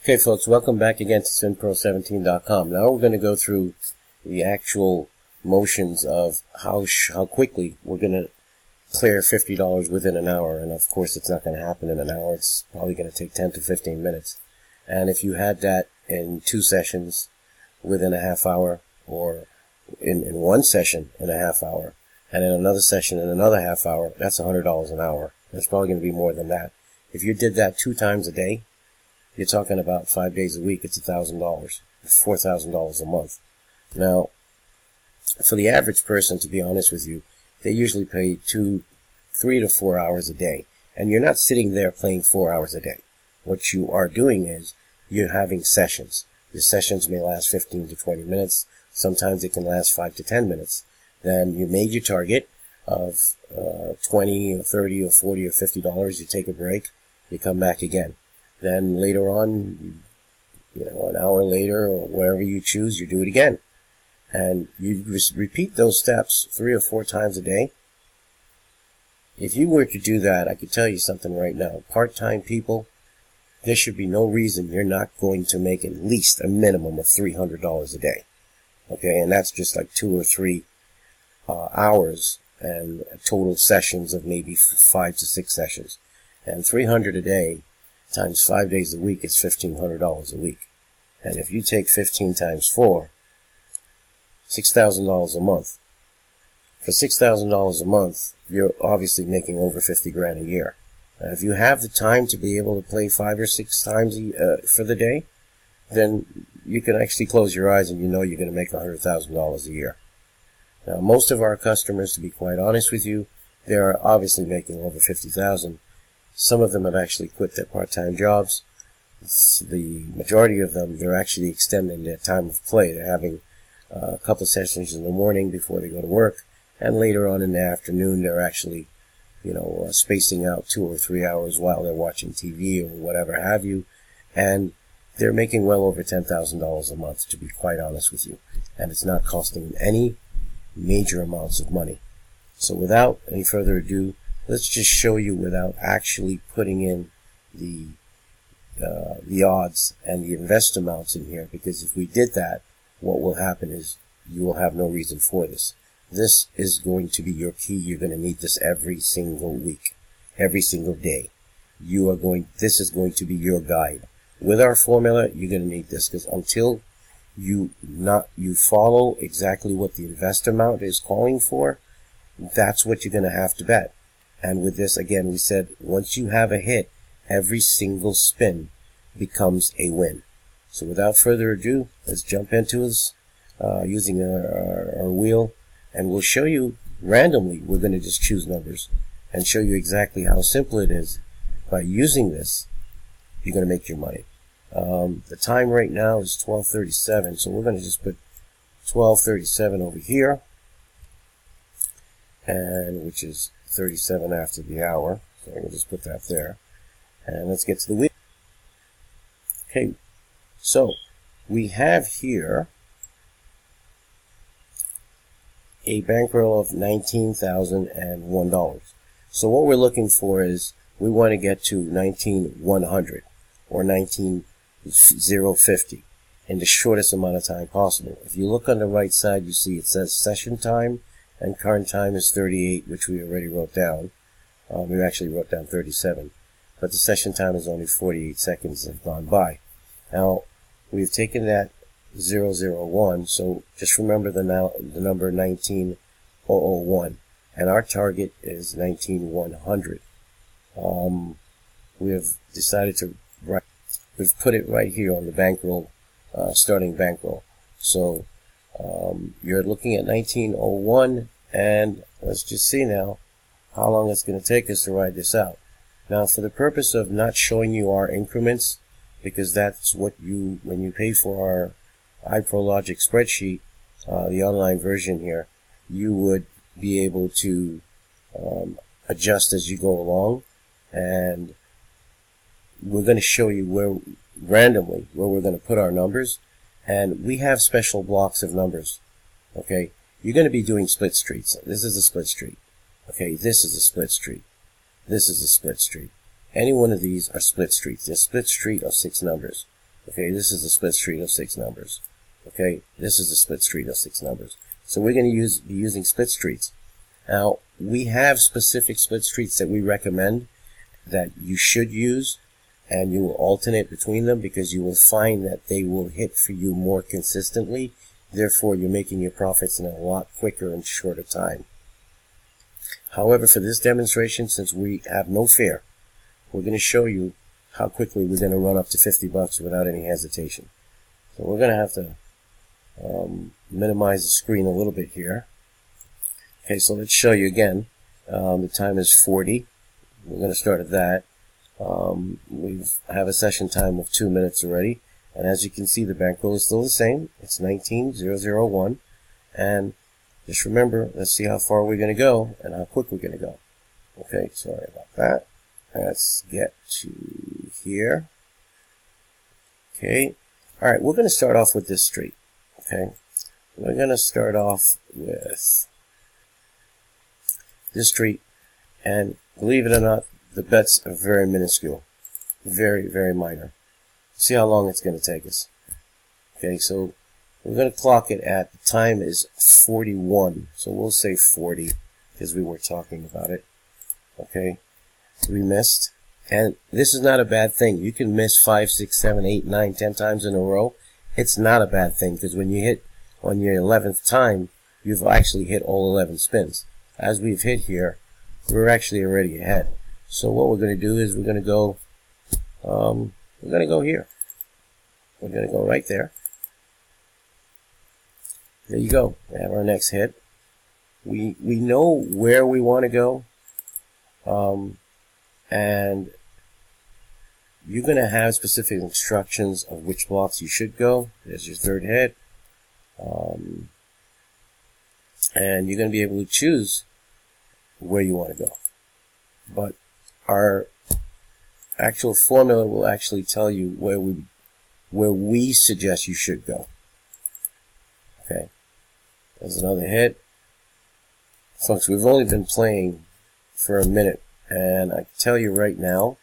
Okay, folks, welcome back again to SpinPro17.com. Now we're going to go through the actual motions of how quickly we're going to clear $50 within an hour. And of course, it's not going to happen in an hour. It's probably going to take 10 to 15 minutes. And if you had that in 2 sessions within a half hour, or in 1 session in a half hour, and in another session in another half hour, that's $100 an hour. It's probably going to be more than that. If you did that 2 times a day, you're talking about 5 days a week, it's $1,000, $4,000 a month. Now, for the average person, to be honest with you, they usually pay 3 to 4 hours a day. And you're not sitting there playing 4 hours a day. What you are doing is you're having sessions. Your sessions may last 15 to 20 minutes. Sometimes it can last 5 to 10 minutes. Then you made your target of 20 or 30 or 40 or $50. You take a break. You come back again. Then later on, an hour later or wherever you choose, you do it again. And you just repeat those steps 3 or 4 times a day. If you were to do that, I could tell you something right now. Part-time people, there should be no reason you're not going to make at least a minimum of $300 a day. Okay, and that's just like 2 or 3 hours and total sessions of maybe 5 to 6 sessions. And $300 a day times 5 days a week is $1,500 a week. And if you take 15 times 4, $6,000 a month. For $6,000 a month, you're obviously making over 50 grand a year. And if you have the time to be able to play 5 or 6 times for the day, then you can actually close your eyes and you know you're going to make $100,000 a year. Now, most of our customers, to be quite honest with you, they're obviously making over 50,000. Some of them have actually quit their part-time jobs. The majority of them, they're actually extending their time of play. They're having a couple of sessions in the morning before they go to work, and later on in the afternoon, they're actually, spacing out 2 or 3 hours while they're watching TV or whatever have you, and they're making well over $10,000 a month, to be quite honest with you, and it's not costing any major amounts of money. So without any further ado, let's just show you without actually putting in the odds and the invest amounts in here, because if we did that, what will happen is you will have no reason for this. This is going to be your key. You're going to need this every single week, every single day. This is going to be your guide. With our formula, you're going to need this, because until you follow exactly what the invest amount is calling for, that's what you're going to have to bet. And with this, again, we said once you have a hit, every single spin becomes a win. So without further ado, let's jump into this using our wheel, and we'll show you randomly. We're going to just choose numbers and show you exactly how simple it is. By using this, you're going to make your money. The time right now is 12:37, so we're going to just put 12:37 over here, and which is 37 after the hour. So we'll just put that there. And let's get to the wheel. Okay, so we have here a bankroll of $19,001. So what we're looking for is we want to get to 19,100 or 19,050 in the shortest amount of time possible. If you look on the right side, you see it says session time, and current time is 38, which we already wrote down. We actually wrote down 37. But the session time is only 48 seconds have gone by. Now, we've taken that 001, so just remember the number 19,001. And our target is 19,100. We have decided to we've put it right here on the bankroll, starting bankroll. So, you're looking at 1901, and let's just see now how long it's going to take us to ride this out. Now, for the purpose of not showing you our increments, because that's what when you pay for our iProLogic spreadsheet, the online version here, you would be able to adjust as you go along, and we're going to show you randomly where we're going to put our numbers. And we have special blocks of numbers. Okay, you're going to be doing split streets. This is a split street. Okay, this is a split street. This is a split street. Any one of these are split streets. They're split street of 6 numbers. Okay, this is a split street of 6 numbers. Okay, this is a split street of 6 numbers. So we're going to be using split streets. Now, we have specific split streets that we recommend that you should use, and you will alternate between them because you will find that they will hit for you more consistently. Therefore, you're making your profits in a lot quicker and shorter time. However, for this demonstration, since we have no fear, we're going to show you how quickly we're going to run up to $50 without any hesitation. So we're going to have to minimize the screen a little bit here. Okay, so let's show you again. The time is 40. We're going to start at that. We have a session time of 2 minutes already. And as you can see, the bankroll is still the same. It's 19,001. And just remember, let's see how far we're going to go and how quick we're going to go. Okay, sorry about that. Let's get to here. Okay. All right, we're going to start off with this street. Okay. We're going to start off with this street. And believe it or not, the bets are very minuscule. Very, very minor. See how long it's going to take us. Okay, so we're going to clock it at, the time is 41. So we'll say 40 because we were talking about it. Okay, we missed. And this is not a bad thing. You can miss 5, 6, 7, 8, 9, 10 times in a row. It's not a bad thing because when you hit on your 11th time, you've actually hit all 11 spins. As we've hit here, we're actually already ahead. So what we're going to do is we're going to go here. We're going to go right there. There you go. We have our next hit. We know where we want to go. And you're going to have specific instructions of which blocks you should go. There's your third hit. And you're going to be able to choose where you want to go. But our actual formula will actually tell you where we suggest you should go. Okay. There's another hit. Folks, we've only been playing for a minute, and I can tell you right now,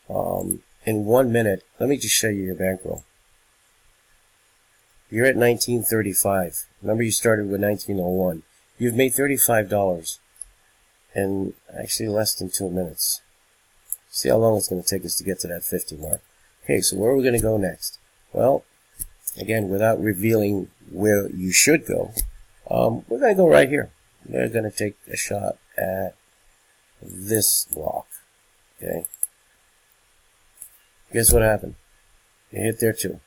in 1 minute, let me just show you your bankroll. You're at 1935. Remember, you started with 1901. You've made $35 in actually less than 2 minutes. See how long it's going to take us to get to that 50 mark. Okay, so where are we going to go next? Well, again, without revealing where you should go, we're going to go right here. We're going to take a shot at this block. Okay. Guess what happened? You hit there too.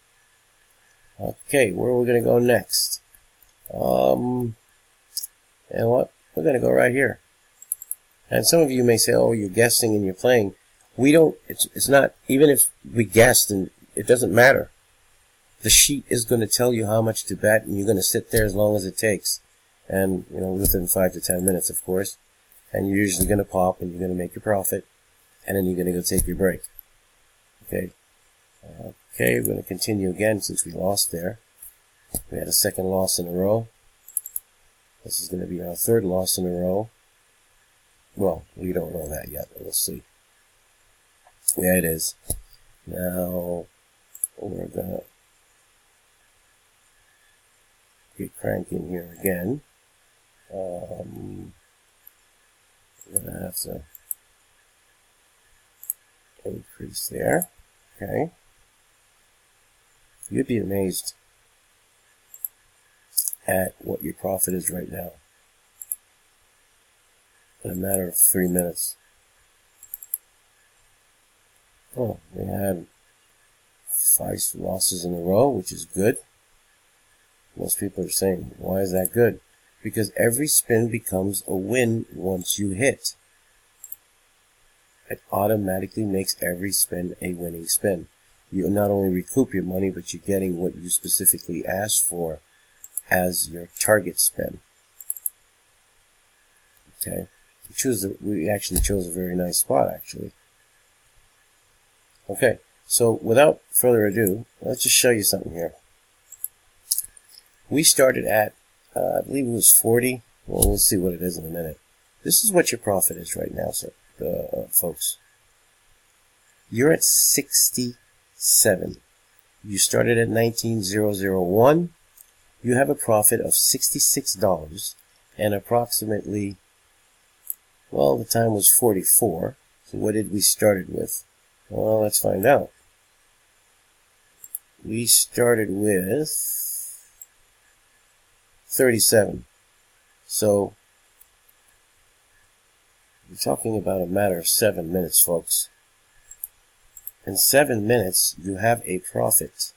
Okay, where are we going to go next? You know what? We're going to go right here. And some of you may say, oh, you're guessing and you're playing. We don't, it's not, even if we guessed, and it doesn't matter. The sheet is going to tell you how much to bet, and you're going to sit there as long as it takes. And, you know, within 5 to 10 minutes, of course. And you're usually going to pop, and you're going to make your profit. And then you're going to go take your break. Okay. Okay, we're going to continue again since we lost there. We had a second loss in a row. This is going to be our third loss in a row. Well, we don't know that yet, but we'll see. Yeah, it is. Now, we're going to get cranking here again. We're going to have to increase there. Okay. You'd be amazed at what your profit is right now in a matter of 3 minutes. Oh, we had 5 losses in a row, which is good. Most people are saying, why is that good? Because every spin becomes a win once you hit. It automatically makes every spin a winning spin. You not only recoup your money, but you're getting what you specifically asked for as your target spin. Okay. We actually chose a very nice spot, actually. Okay. So, without further ado, let's just show you something here. We started at, I believe it was 40. Well, we'll see what it is in a minute. This is what your profit is right now, sir. Folks, you're at 67. You started at 19,001. You have a profit of $66 and approximately, well, the time was 44. So what did we started with? Well, let's find out. We started with 37. So we're talking about a matter of 7 minutes, folks. In 7 minutes, you have a profit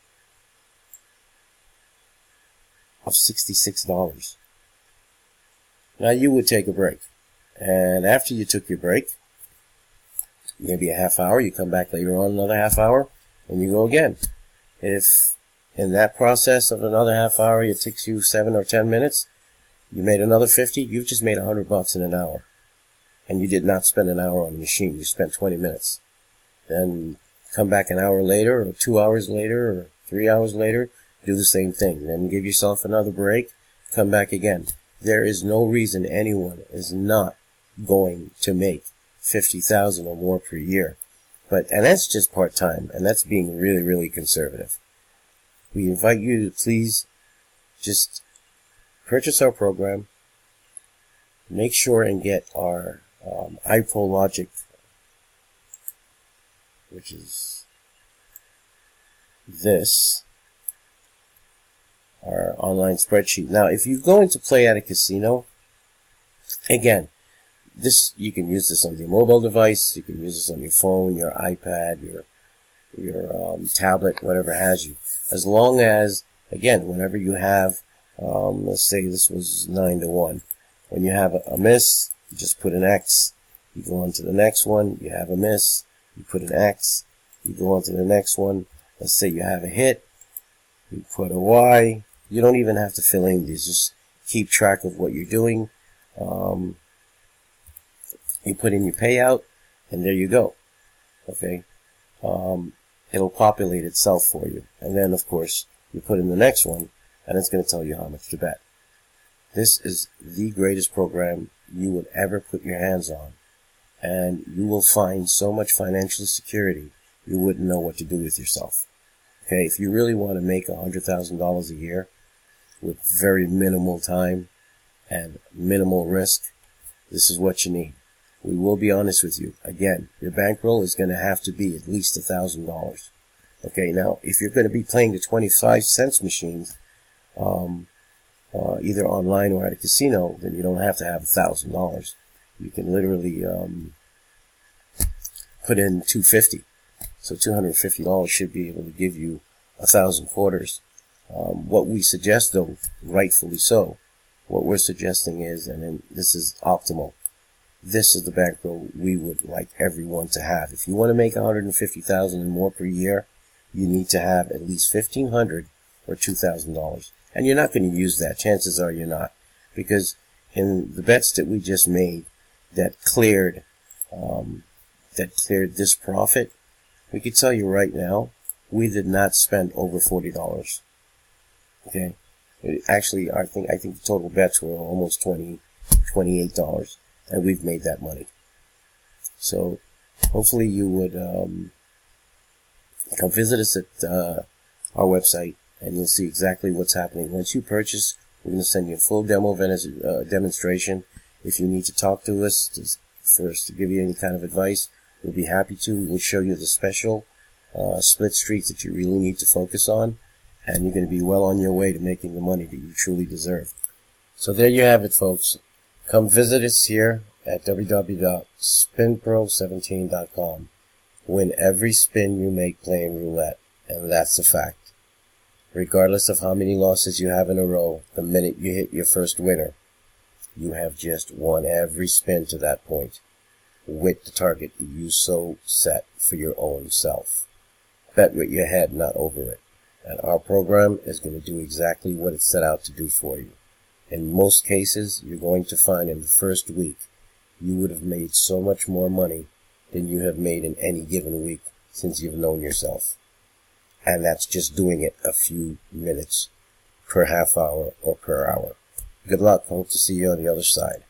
of $66. Now you would take a break. And after you took your break, maybe a half hour, you come back later on another half hour, and you go again. If in that process of another half hour, it takes you 7 or 10 minutes, you made another 50, you've just made $100 in an hour. And you did not spend an hour on the machine, you spent 20 minutes. Then come back an hour later, or 2 hours later, or 3 hours later, do the same thing. Then give yourself another break, come back again. There is no reason anyone is not going to make $50,000 or more per year. And that's just part-time, and that's being really, really conservative. We invite you to please just purchase our program, make sure and get our iPro Logic, which is this, our online spreadsheet. Now, if you're going to play at a casino, again, you can use this on your mobile device, you can use this on your phone, your iPad, your tablet, whatever has you. As long as, again, whenever you have, let's say this was 9-1. When you have a miss, you just put an X. You go on to the next one, you have a miss, you put an X. You go on to the next one. Let's say you have a hit, you put a Y. You don't even have to fill in these, just keep track of what you're doing. You put in your payout, and there you go. Okay? It'll populate itself for you. And then, of course, you put in the next one, and it's going to tell you how much to bet. This is the greatest program you would ever put your hands on. And you will find so much financial security, you wouldn't know what to do with yourself. Okay? If you really want to make $100,000 a year with very minimal time and minimal risk, this is what you need. We will be honest with you. Again, your bankroll is going to have to be at least $1,000. Okay, now, if you're going to be playing the 25-cent machines, either online or at a casino, then you don't have to have $1,000. You can literally put in $250. So $250 should be able to give you 1,000 quarters. What we suggest, though, rightfully so, what we're suggesting is, and this is optimal, this is the bankroll we would like everyone to have. If you want to make $150,000 and more per year, you need to have at least $1,500 or $2,000. And you're not going to use that. Chances are you're not. Because in the bets that we just made that cleared this profit, we could tell you right now, we did not spend over $40. Okay? Actually, I think the total bets were almost $28. And we've made that money. So, hopefully you would come visit us at our website, and you'll see exactly what's happening. Once you purchase, we're going to send you a full demonstration. If you need to talk to us for us to give you any kind of advice, we'll be happy to. We'll show you the special split streets that you really need to focus on, and you're going to be well on your way to making the money that you truly deserve. So there you have it, folks. Come visit us here at www.spinpro17.com. Win every spin you make playing roulette, and that's a fact. Regardless of how many losses you have in a row, the minute you hit your first winner, you have just won every spin to that point, with the target you so set for your own self. Bet with your head, not over it. And our program is going to do exactly what it's set out to do for you. In most cases, you're going to find in the first week, you would have made so much more money than you have made in any given week since you've known yourself. And that's just doing it a few minutes per half hour or per hour. Good luck. I hope to see you on the other side.